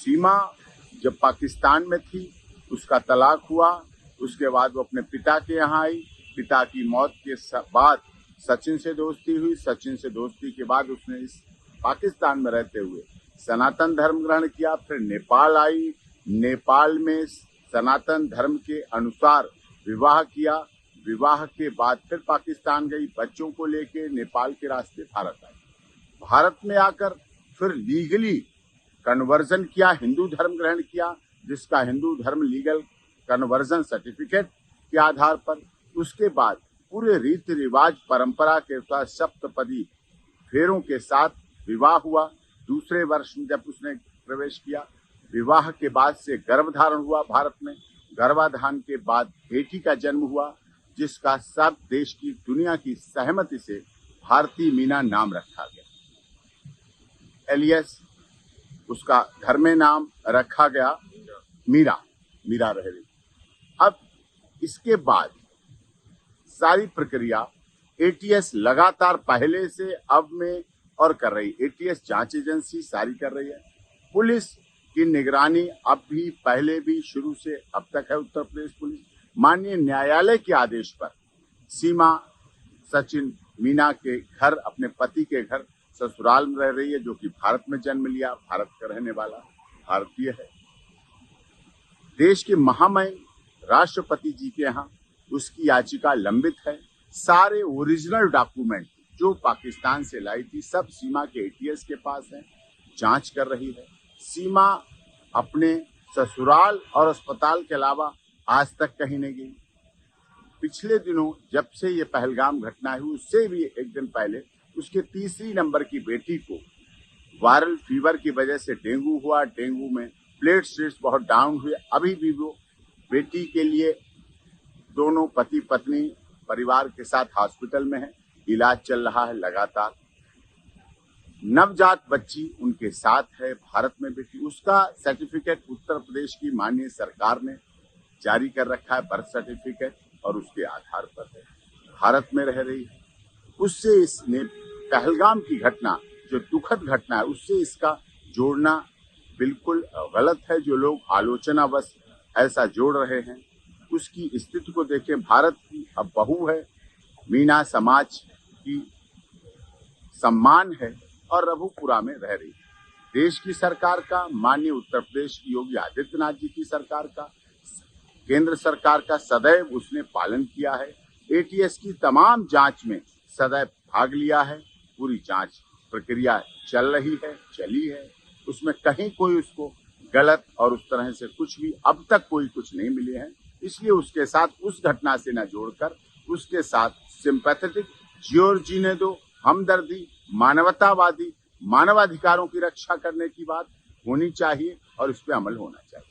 सीमा जब पाकिस्तान में थी, उसका तलाक हुआ, उसके बाद वो अपने पिता के यहाँ आई। पिता की मौत के बाद सचिन से दोस्ती हुई। सचिन से दोस्ती के बाद उसने इस पाकिस्तान में रहते हुए सनातन धर्म ग्रहण किया। फिर नेपाल आई, नेपाल में सनातन धर्म के अनुसार विवाह किया। विवाह के बाद फिर पाकिस्तान गई, बच्चों को लेके नेपाल के रास्ते भारत आई। भारत में आकर फिर लीगली कन्वर्जन किया, हिंदू धर्म ग्रहण किया, जिसका हिंदू धर्म लीगल कन्वर्जन सर्टिफिकेट के आधार पर। उसके बाद पूरे रीति रिवाज परंपरा के अनुसार सप्तपदी फेरों के साथ विवाह हुआ। दूसरे वर्ष में जब उसने प्रवेश किया, विवाह के बाद से गर्भधारण हुआ भारत में। गर्भाधान के बाद बेटी का जन्म हुआ, जिसका सब देश की दुनिया की सहमति से भारती मीना नाम रखा गया। एलियस उसका घर में नाम रखा गया मीरा रह गई। अब इसके बाद सारी प्रक्रिया एटीएस लगातार पहले से अब में और कर रही। एटीएस जांच एजेंसी सारी कर रही है। पुलिस की निगरानी अब भी पहले भी शुरू से अब तक है। उत्तर प्रदेश पुलिस माननीय न्यायालय के आदेश पर सीमा सचिन मीना के घर, अपने पति के घर ससुराल में रह रही है, जो कि भारत में जन्म लिया, भारत का रहने वाला भारतीय है। देश के महामहिम राष्ट्रपति जी के यहाँ उसकी याचिका लंबित है। सारे ओरिजिनल डॉक्यूमेंट जो पाकिस्तान से लाई थी सब सीमा के एटीएस के पास है, जांच कर रही है। सीमा अपने ससुराल और अस्पताल के अलावा आज तक कहीं नहीं गई। पिछले दिनों जब से ये पहलगाम घटना हुई, उससे भी एक दिन पहले उसके तीसरी नंबर की बेटी को वायरल फीवर की वजह से डेंगू हुआ। डेंगू में प्लेटलेट्स बहुत डाउन हुए। अभी भी वो बेटी के लिए दोनों पति पत्नी परिवार के साथ हॉस्पिटल में है, इलाज चल रहा है लगातार। नवजात बच्ची उनके साथ है भारत में बेटी। उसका सर्टिफिकेट उत्तर प्रदेश की माननीय सरकार ने जारी कर रखा है, बर्थ सर्टिफिकेट, और उसके आधार पर है, भारत में रह रही है। उससे इसने पहलगाम की घटना जो दुखद घटना है उससे इसका जोड़ना बिल्कुल गलत है। जो लोग आलोचनावश ऐसा जोड़ रहे हैं, उसकी स्थिति को देखें। भारत की अब बहू है, मीना समाज की सम्मान है और रघुपुरा में रह रही है। देश की सरकार का, माननीय उत्तर प्रदेश की योगी आदित्यनाथ जी की सरकार का, केंद्र सरकार का सदैव उसने पालन किया है। एटीएस की तमाम जांच में सदैव भाग लिया है। पूरी जांच प्रक्रिया चल रही है, चली है। उसमें कहीं कोई उसको गलत और उस तरह से कुछ भी अब तक कोई कुछ नहीं मिले हैं। इसलिए उसके साथ उस घटना से न जोड़कर उसके साथ सिंपैथेटिक, जियो जीने दो, हमदर्दी, मानवतावादी, मानवाधिकारों की रक्षा करने की बात होनी चाहिए और इस पे अमल होना चाहिए।